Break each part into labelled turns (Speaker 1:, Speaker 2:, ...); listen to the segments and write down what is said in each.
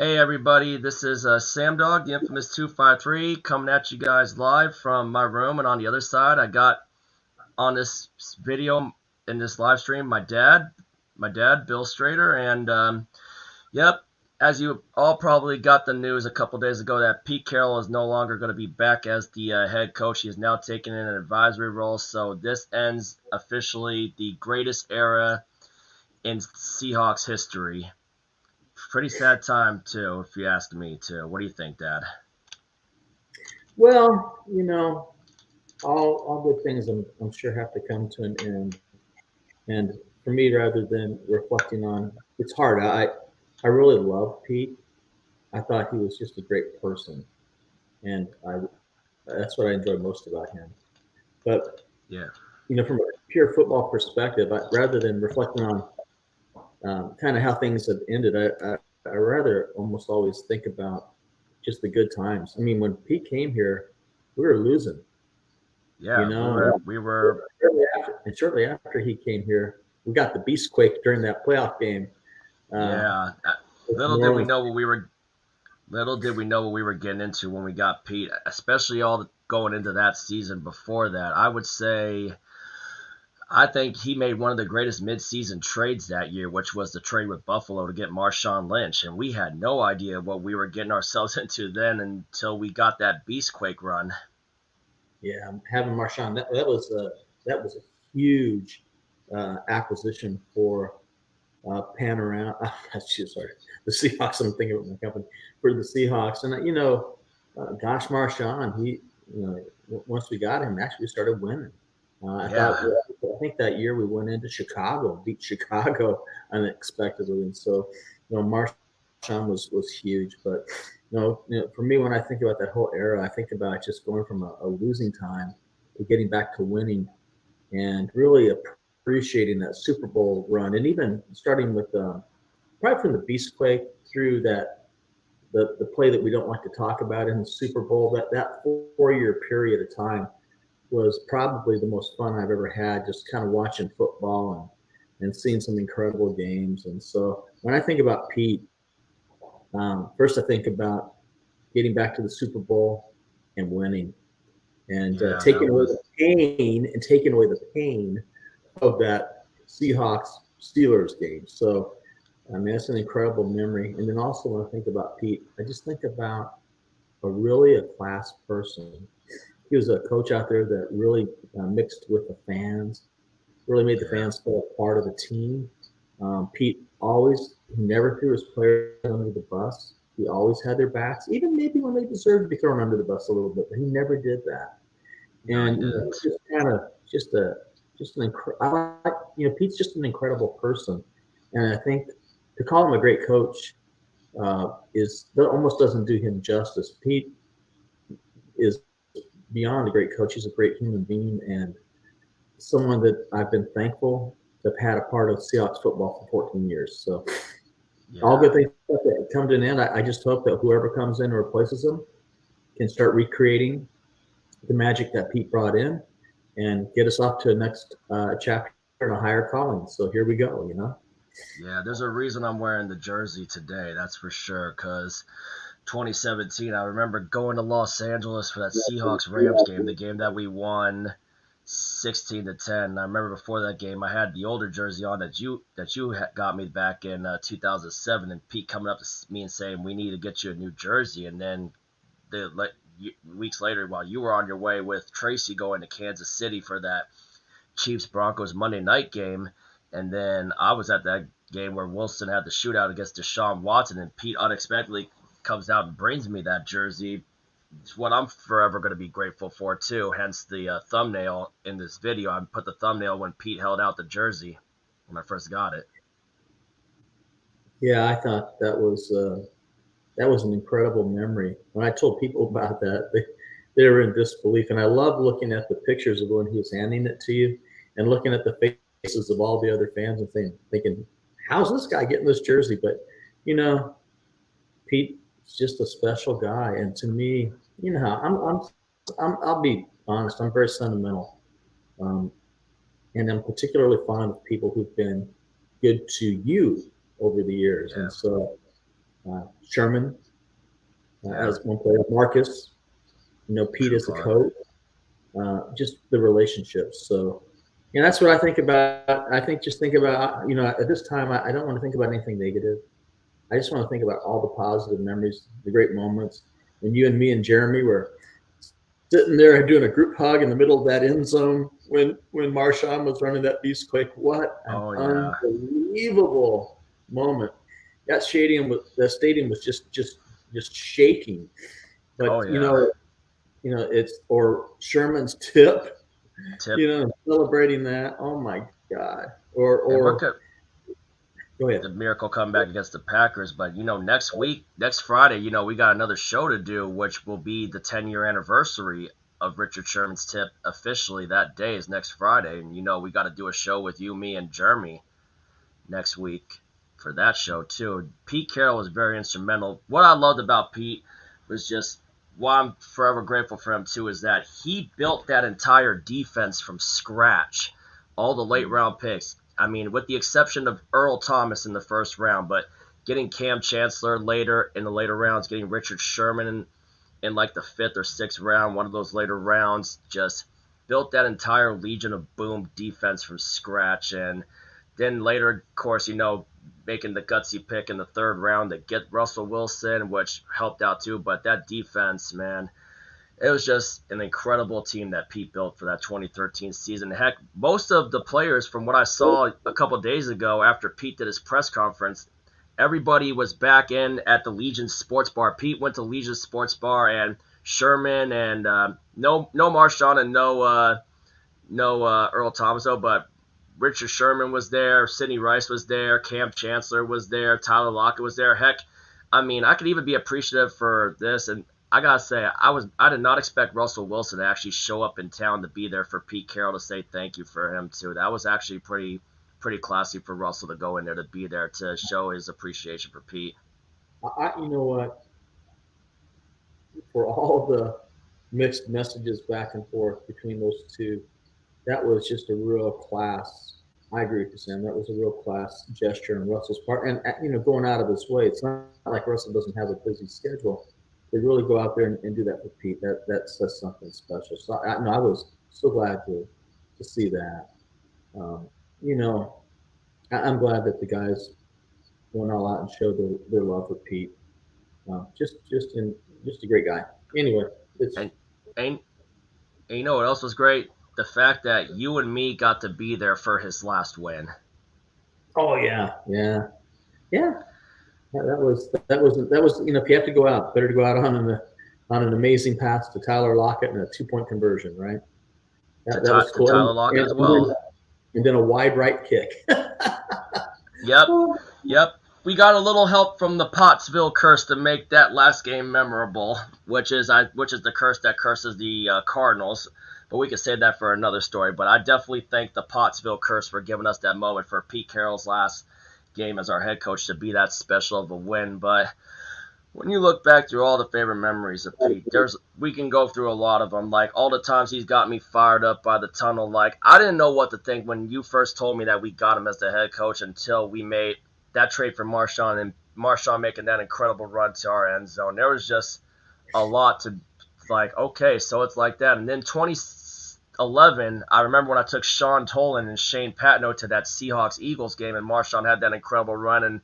Speaker 1: Hey everybody, this is Sam Dog, the infamous 253, coming at you guys live from my room. And on the other side, I got on this video in this live stream my dad, Bill Strader. And yep, as you all probably got the news a couple days ago, that Pete Carroll is no longer going to be back as the head coach. He is now taking in an advisory role. So this ends officially the greatest era in Seahawks history. Pretty sad time too, if you ask me too. What do you think, Dad?
Speaker 2: Well, all good things I'm sure have to come to an end. And for me, rather than reflecting on, it's hard. I really love Pete. I thought he was just a great person, and that's what I enjoyed most about him. But
Speaker 1: Yeah,
Speaker 2: from a pure football perspective, rather than reflecting on kind of how things have ended, I rather almost always think about just the good times. I mean, when Pete came here, we were losing, you
Speaker 1: yeah. We
Speaker 2: know,
Speaker 1: were we were
Speaker 2: and shortly after he came here, we got the beast quake during that playoff game
Speaker 1: yeah.
Speaker 2: with
Speaker 1: Little
Speaker 2: New
Speaker 1: did we
Speaker 2: Orleans.
Speaker 1: know what we were little did we know what we were getting into when we got Pete, especially going into that season before that. I think he made one of the greatest midseason trades that year, which was the trade with Buffalo to get Marshawn Lynch, and we had no idea what we were getting ourselves into then until we got that Beastquake run.
Speaker 2: Yeah, having Marshawn, that was a huge acquisition for Panorama. Sorry, the Seahawks. I'm thinking of my company for the Seahawks, and gosh, Marshawn, once we got him, actually started winning.
Speaker 1: Yeah,
Speaker 2: I think that year we went into Chicago, beat Chicago unexpectedly, and so Marshawn was huge. But for me, when I think about that whole era, I think about just going from a losing time to getting back to winning, and really appreciating that Super Bowl run, and even starting with probably from the Beastquake through the play that we don't like to talk about in the Super Bowl. That 4 year period of time was probably the most fun I've ever had, just kind of watching football and seeing some incredible games. And so when I think about Pete, first I think about getting back to the Super Bowl and winning, and
Speaker 1: yeah.
Speaker 2: taking
Speaker 1: That
Speaker 2: away the
Speaker 1: was
Speaker 2: pain and taking away the pain of that Seahawks Steelers game. So I mean, that's an incredible memory. And then also when I think about Pete, I just think about a class person. He was a coach out there that really mixed with the fans, really made the
Speaker 1: yeah.
Speaker 2: fans feel a part of the team. Pete he never threw his players under the bus. He always had their backs, even maybe when they deserved to be thrown under the bus a little bit, but he never did that.
Speaker 1: No, he
Speaker 2: And
Speaker 1: didn't.
Speaker 2: just kind of just an I like Pete's just an incredible person, and I think to call him a great coach is that almost doesn't do him justice. Pete is beyond a great coach. He's a great human being and someone that I've been thankful to have had a part of Seahawks football for 14 years. So all
Speaker 1: Yeah,
Speaker 2: good things that come to an end. I just hope that whoever comes in and replaces him can start recreating the magic that Pete brought in and get us off to the next chapter and a higher calling. So here we go.
Speaker 1: yeah. There's a reason I'm wearing the jersey today. That's for sure. Cause 2017, I remember going to Los Angeles for that Seahawks Rams game, the game that we won 16-10. I remember before that game, I had the older jersey on that you got me back in 2007, and Pete coming up to me and saying we need to get you a new jersey, and then weeks later, while you were on your way with Tracy going to Kansas City for that Chiefs Broncos Monday night game, and then I was at that game where Wilson had the shootout against Deshaun Watson, and Pete unexpectedly comes out and brings me that jersey. It's what I'm forever going to be grateful for too. Hence the thumbnail in this video. I put the thumbnail when Pete held out the jersey when I first got it.
Speaker 2: Yeah, I thought that was an incredible memory. When I told people about that, they were in disbelief. And I love looking at the pictures of when he was handing it to you and looking at the faces of all the other fans and thinking, how's this guy getting this jersey? But, you know, Pete is just a special guy. And to me, I'll be honest, I'm very sentimental. Um, and I'm particularly fond of people who've been good to you over the years. And
Speaker 1: Yeah,
Speaker 2: so Sherman
Speaker 1: Yeah,
Speaker 2: as one player, Marcus, Pete as the
Speaker 1: Trufant.
Speaker 2: coach, just the relationships. So, that's what I think about. I think just think about, at this time, I don't want to think about anything negative. I just want to think about all the positive memories, the great moments. When you and me and Jeremy were sitting there doing a group hug in the middle of that end zone when Marshawn was running that beast quick. What an
Speaker 1: Oh yeah.
Speaker 2: unbelievable moment! That stadium was just shaking.
Speaker 1: Oh
Speaker 2: But
Speaker 1: yeah.
Speaker 2: it's or Sherman's tip,
Speaker 1: Tip.
Speaker 2: celebrating that. Oh my God! Or
Speaker 1: And look
Speaker 2: or
Speaker 1: at
Speaker 2: go ahead.
Speaker 1: the miracle comeback against the Packers. But next week, next Friday, we got another show to do, which will be the 10-year anniversary of Richard Sherman's tip. Officially, that day is next Friday, and we got to do a show with you, me, and Jeremy next week for that show too. Pete Carroll was very instrumental. What I loved about Pete was just why I'm forever grateful for him too is that he built that entire defense from scratch. All the late round picks. I mean, with the exception of Earl Thomas in the first round, but getting Cam Chancellor later in the later rounds, getting Richard Sherman in like the fifth or sixth round, one of those later rounds, just built that entire Legion of Boom defense from scratch. And then later, of course, making the gutsy pick in the third round to get Russell Wilson, which helped out too. But that defense, man, it was just an incredible team that Pete built for that 2013 season. Heck, most of the players, from what I saw a couple of days ago after Pete did his press conference, everybody was back in at the Legion Sports Bar. Pete went to Legion Sports Bar, and Sherman and no Marshawn and no Earl Thomas, but Richard Sherman was there, Sidney Rice was there, Cam Chancellor was there, Tyler Lockett was there. Heck, I mean, I could even be appreciative for this, and I gotta say, I did not expect Russell Wilson to actually show up in town to be there for Pete Carroll to say thank you for him too. That was actually pretty classy for Russell to go in there to be there to show his appreciation for Pete.
Speaker 2: You know what? For all the mixed messages back and forth between those two, that was just a real class. I agree with you, Sam. That was a real class gesture on Russell's part, and going out of his way. It's not like Russell doesn't have a busy schedule. They really go out there and do that for Pete. That says something special. So I was so glad to see that. Um, you know, I'm glad that the guys went all out and showed their love for Pete. Just a great guy. Anyway, it's
Speaker 1: And and, and you know what else was great? The fact that you and me got to be there for his last win.
Speaker 2: oh yeah. That was if you have to go out, better to go out on an amazing pass to Tyler Lockett and a 2-point conversion, right? That was
Speaker 1: To
Speaker 2: cool,
Speaker 1: Tyler Lockett as well.
Speaker 2: and then a wide right kick.
Speaker 1: Yep, yep. We got a little help from the Pottsville curse to make that last game memorable, which is the curse that curses the Cardinals. But we could save that for another story. But I definitely thank the Pottsville curse for giving us that moment for Pete Carroll's last game as our head coach to be that special of a win. But when you look back through all the favorite memories of Pete, we can go through a lot of them. Like all the times he's got me fired up by the tunnel. Like I didn't know what to think when you first told me that we got him as the head coach until we made that trade for Marshawn and Marshawn making that incredible run to our end zone. There was just a lot to like. Okay, so it's like that. And then 2011, I remember when I took Sean Tolan and Shane Patno to that Seahawks Eagles game, and Marshawn had that incredible run. And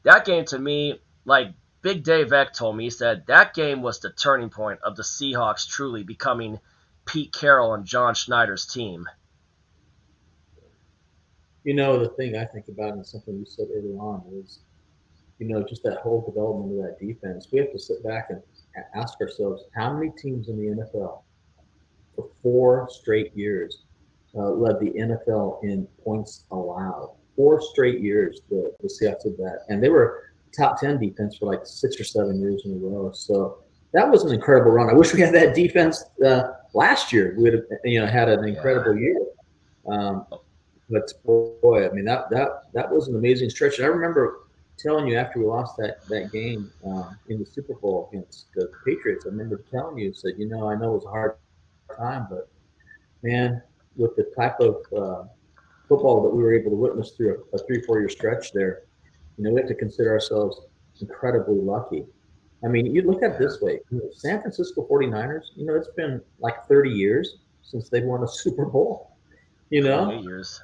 Speaker 1: that game to me, like Big Dave Eck told me, he said that game was the turning point of the Seahawks truly becoming Pete Carroll and John Schneider's team.
Speaker 2: The thing I think about, and something you said early on, is just that whole development of that defense. We have to sit back and ask ourselves how many teams in the NFL for 4 straight years led the NFL in points allowed. 4 straight years the Seahawks did that, and they were top 10 defense for like 6 or 7 years in a row. So that was an incredible run. I wish we had that defense last year. We would have had an
Speaker 1: Yeah.
Speaker 2: incredible year. Um, but boy, I mean that was an amazing stretch. And I remember telling you after we lost that game in the Super Bowl against the Patriots. I remember telling you, said, I know it was a hard time, but man, with the type of football that we were able to witness through a 3-4 year stretch there, we have to consider ourselves incredibly lucky. I mean, you look at it
Speaker 1: Yeah,
Speaker 2: this way, San Francisco 49ers, it's been like 30 years since they've won a Super Bowl, you
Speaker 1: 28
Speaker 2: know?
Speaker 1: years.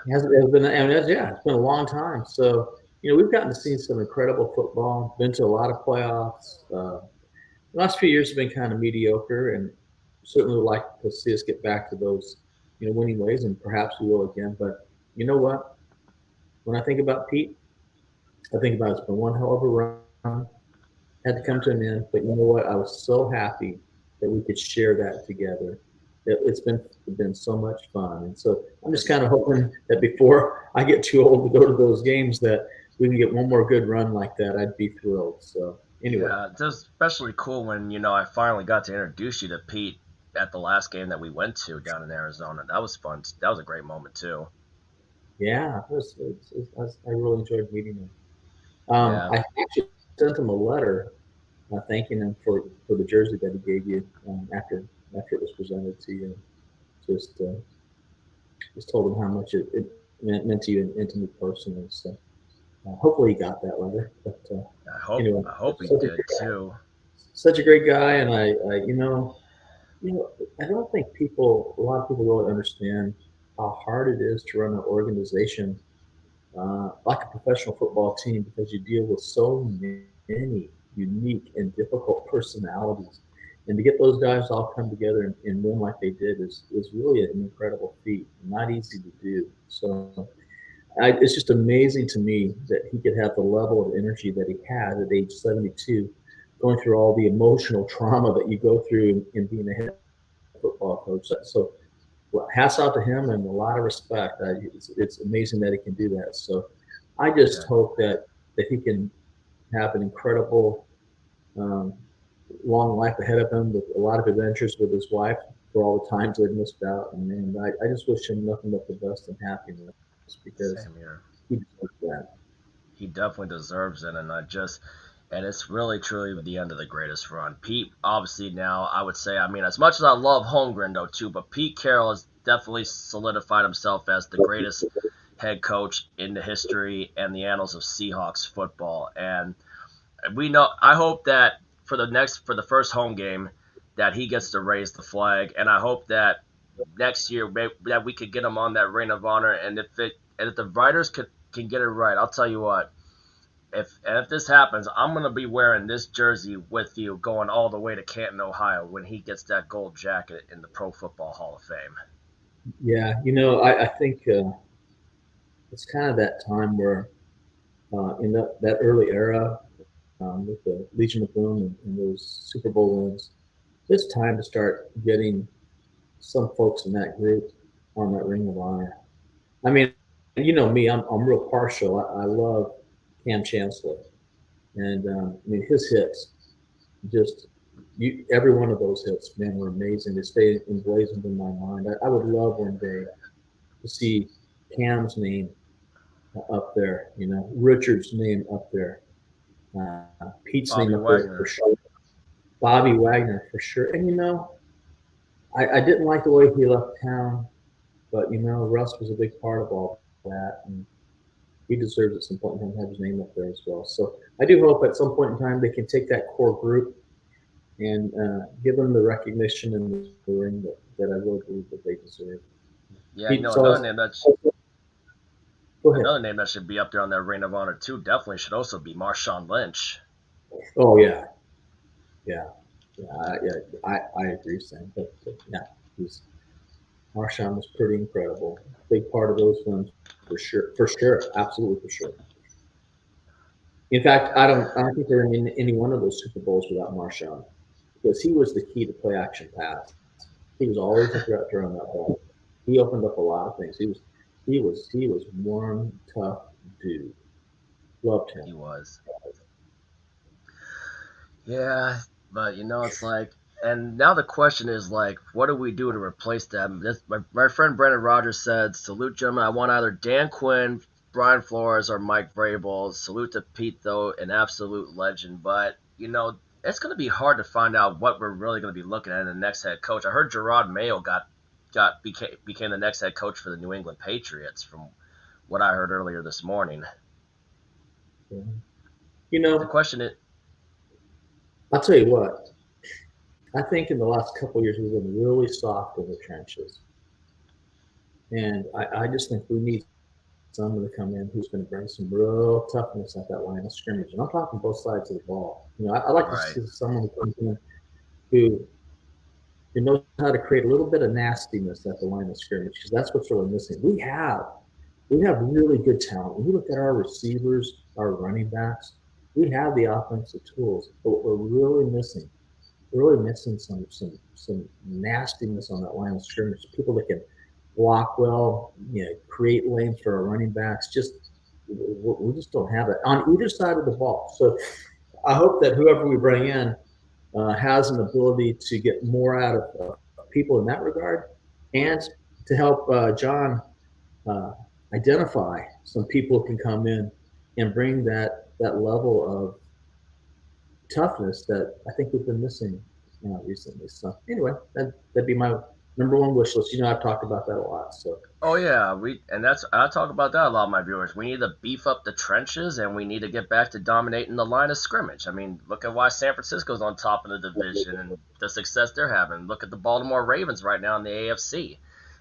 Speaker 1: Yeah,
Speaker 2: It has been, I mean, it's been a long time. So, we've gotten to see some incredible football, been to a lot of playoffs. The last few years have been kind of mediocre, and certainly would like to see us get back to those, winning ways, and perhaps we will again. But you know what? When I think about Pete, I think about it's been one hell of a run, had to come
Speaker 1: yeah,
Speaker 2: to an end. But you know what? I was so happy that we could share that together. It's been so much fun, and so I'm just
Speaker 1: it's
Speaker 2: kind of hoping that before I get too old to go to those games, that we can get one more good run like that. I'd be thrilled. So anyway,
Speaker 1: yeah. It's especially cool when I finally got to introduce you to Pete at the last game that we went to down in Arizona. That was fun. That was a great moment too.
Speaker 2: yeah, I really enjoyed meeting him.
Speaker 1: Yeah,
Speaker 2: I actually sent him a letter thanking him for the jersey that he gave you after it was presented to you. Just just told him how much it meant to you and to me personally. So hopefully he got that letter. But anyway,
Speaker 1: I hope he did too.
Speaker 2: such a great guy, and I I don't think a lot of people really understand how hard it is to run an organization like a professional football team because you deal with so many unique and difficult personalities. And to get those guys all come together and win like they did is really an incredible feat, not easy to do. So it's just amazing to me that he could have the level of energy that he had at age 72, going through all the emotional trauma that you go through in being a head football coach. So well, hats off to him and a lot of respect. It's amazing that he can do that. So I just
Speaker 1: Yeah,
Speaker 2: hope that he can have an incredible um, long life ahead of him with a lot of adventures with his wife for all the times they've missed out. And man, I just wish him nothing but the best and happiness because
Speaker 1: same here.
Speaker 2: he deserves that.
Speaker 1: He definitely deserves it, and it's really truly the end of the greatest run. Pete, obviously now I would say, I mean, as much as I love Holmgren though too, but Pete Carroll has definitely solidified himself as the greatest head coach in the history and the annals of Seahawks football. And we know, I hope that for the first home game that he gets to raise the flag, and I hope that next year that we could get him on that Ring of Honor, and if the writers can get it right, I'll tell you what, if this happens, I'm gonna be wearing this jersey with you going all the way to Canton, Ohio, when he gets that gold jacket in the Pro Football Hall of Fame.
Speaker 2: Yeah, I think it's kind of that time where in that early era with the Legion of Boom and those Super Bowl wins, it's time to start getting some folks in that group on that Ring of Honor. I mean, you know me, I'm real partial. I love Cam Chancellor, and I mean his hits, just every one of those hits, man, were amazing. They stay emblazoned in my mind. I would love one day to see Cam's name up there, Richard's name up there, Pete's name
Speaker 1: Bobby
Speaker 2: up there for
Speaker 1: Wagner.
Speaker 2: sure, Bobby Wagner for sure. And I didn't like the way he left town, but Russ was a big part of all that, and he deserves at some point in time to have his name up there as well. So I do hope at some point in time they can take that core group and give them the recognition and the ring that I really believe that they deserve.
Speaker 1: Yeah,
Speaker 2: Pete, go ahead.
Speaker 1: another name that should be up there on that Ring of Honor too. Definitely should also be Marshawn Lynch.
Speaker 2: Oh yeah, yeah, yeah. I agree, Sam. But yeah, he's Marshawn was pretty incredible. Big part of those ones for sure, absolutely for sure. In fact, I don't think they're in any one of those Super Bowls without Marshawn because he was the key to play action pass. He was always a threat to run that ball. He opened up a lot of things. He was one tough dude. Loved him.
Speaker 1: He was. Yeah, but it's like, and now the question is like, what do we do to replace them? My friend Brendan Rogers said, "Salute, gentlemen. I want either Dan Quinn, Brian Flores, or Mike Vrabel. Salute to Pete, though, an absolute legend." But it's going to be hard to find out what we're really going to be looking at in the next head coach. I heard Gerard Mayo became the next head coach for the New England Patriots, from what I heard earlier this morning.
Speaker 2: Yeah. You
Speaker 1: The
Speaker 2: know,
Speaker 1: question is,
Speaker 2: I'll tell you what. I think in the last couple of years we've been really soft in the trenches, and I just think we need someone to come in who's going to bring some real toughness at that line of scrimmage. And I'm talking both sides of the ball. You know, I like to
Speaker 1: right.
Speaker 2: see someone who comes in who knows how to create a little bit of nastiness at the line of scrimmage because that's what's really missing. We have really good talent. When you look at our receivers, our running backs, we have the offensive tools, but what we're really missing some nastiness on that line of scrimmage. People that can block well, create lanes for our running backs. Just we just don't have it on either side of the ball. So I hope that whoever we bring in has an ability to get more out of people in that regard, and to help John uh, identify some people who can come in and bring that level of toughness that I think we've been missing recently. So anyway, that'd be my number one wish list. You know, I've talked about that a lot. So
Speaker 1: Oh yeah, I talk about that a lot of my viewers. We need to beef up the trenches and we need to get back to dominating the line of scrimmage. I mean, look at why San Francisco's on top of the division and the success they're having. Look at the Baltimore Ravens right now in the AFC.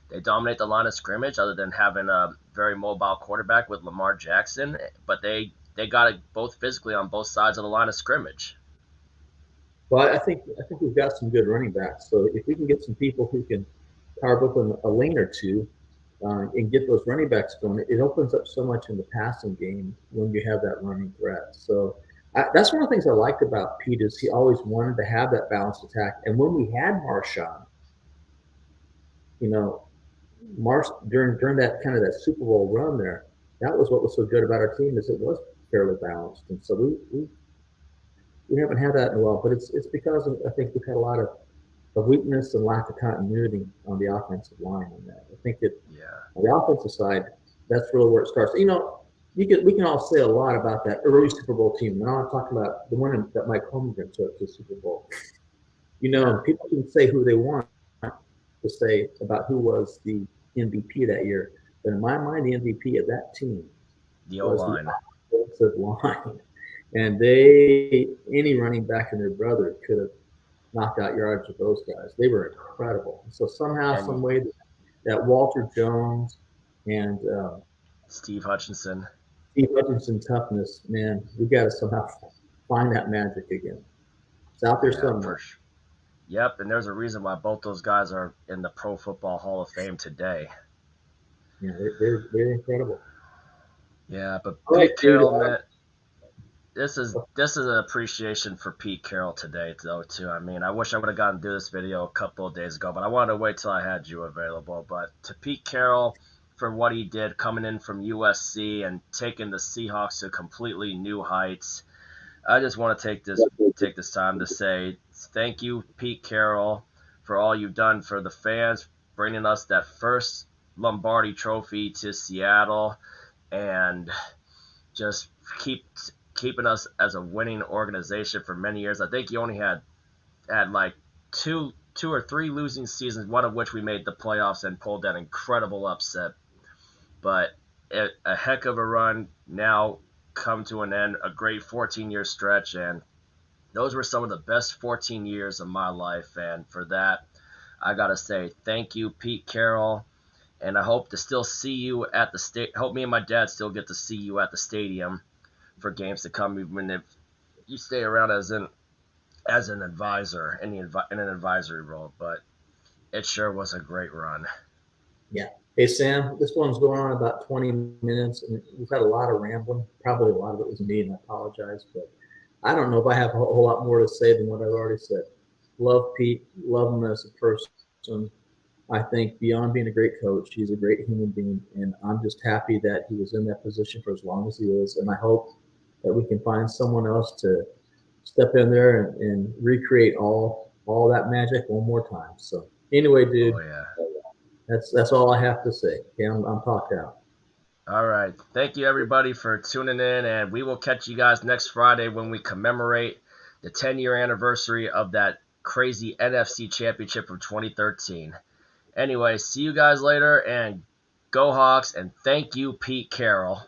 Speaker 1: They dominate the line of scrimmage other than having a very mobile quarterback with Lamar Jackson, but they got it both physically on both sides of the line of scrimmage.
Speaker 2: well, I think we've got some good running backs. So if we can get some people who can carve up a lane or two and get those running backs going, it opens up so much in the passing game when you have that running threat. So that's one of the things I liked about Pete is he always wanted to have that balanced attack. And when we had Marshawn, you know, during that kind of that Super Bowl run there, that was what was so good about our team is it was fairly balanced. And so we haven't had that in a while, but it's because I think we've had a lot of weakness and lack of continuity on the offensive line. And that I think that
Speaker 1: Yeah.
Speaker 2: on the offensive side, that's really where it starts. You know, we can all say a lot about that early Super Bowl team. And I'm not talking about the one that Mike Holmgren took to the Super Bowl. You know,
Speaker 1: Yeah.
Speaker 2: and people can say who they want to say about who was the MVP that year. But in my mind, the MVP of that team
Speaker 1: The O
Speaker 2: was the
Speaker 1: line.
Speaker 2: offensive line. And any running back and their brother could have knocked out yards with those guys. They were incredible. So somehow, some
Speaker 1: And
Speaker 2: way, that Walter Jones and
Speaker 1: Steve Hutchinson.
Speaker 2: Steve Hutchinson toughness, man, we got to somehow find that magic again. It's out there
Speaker 1: Yeah,
Speaker 2: somewhere.
Speaker 1: for sure. Yep, and there's a reason why both those guys are in the Pro Football Hall of Fame today.
Speaker 2: Yeah, they're incredible.
Speaker 1: Yeah, but
Speaker 2: All right,
Speaker 1: Pete
Speaker 2: dude.
Speaker 1: Carroll, man, this is an appreciation for Pete Carroll today, though. Too. I mean, I wish I would have gotten to do this video a couple of days ago, but I wanted to wait till I had you available. But to Pete Carroll for what he did coming in from USC and taking the Seahawks to completely new heights, I just want to take this time to say thank you, Pete Carroll, for all you've done for the fans, bringing us that first Lombardi Trophy to Seattle, and just keep keeping us as a winning organization for many years. I think you only had like two or three losing seasons, one of which we made the playoffs and pulled that incredible upset. But a heck of a run now come to an end, a great 14-year stretch, and those were some of the best 14 years of my life. And for that, I gotta say thank you, Pete Carroll. And I hope to still see you at the state. Hope me and my dad still get to see you at the stadium for games to come, even if you stay around as an advisor in an advisory role. But it sure was a great run.
Speaker 2: Yeah. Hey, Sam, this one's going on about 20 minutes, and we've had a lot of rambling. Probably a lot of it was me, and I apologize, but I don't know if I have a whole lot more to say than what I've already said. Love Pete, love him as a person. I think beyond being a great coach, he's a great human being, and I'm just happy that he was in that position for as long as he is. And I hope that we can find someone else to step in there and recreate all that magic one more time. So anyway,
Speaker 1: Oh
Speaker 2: dude,
Speaker 1: yeah.
Speaker 2: that's all I have to say. Okay, I'm talked out.
Speaker 1: All right. Thank you everybody for tuning in, and we will catch you guys next Friday when we commemorate the 10-year anniversary of that crazy NFC Championship from 2013. Anyway, see you guys later, and go Hawks, and thank you, Pete Carroll.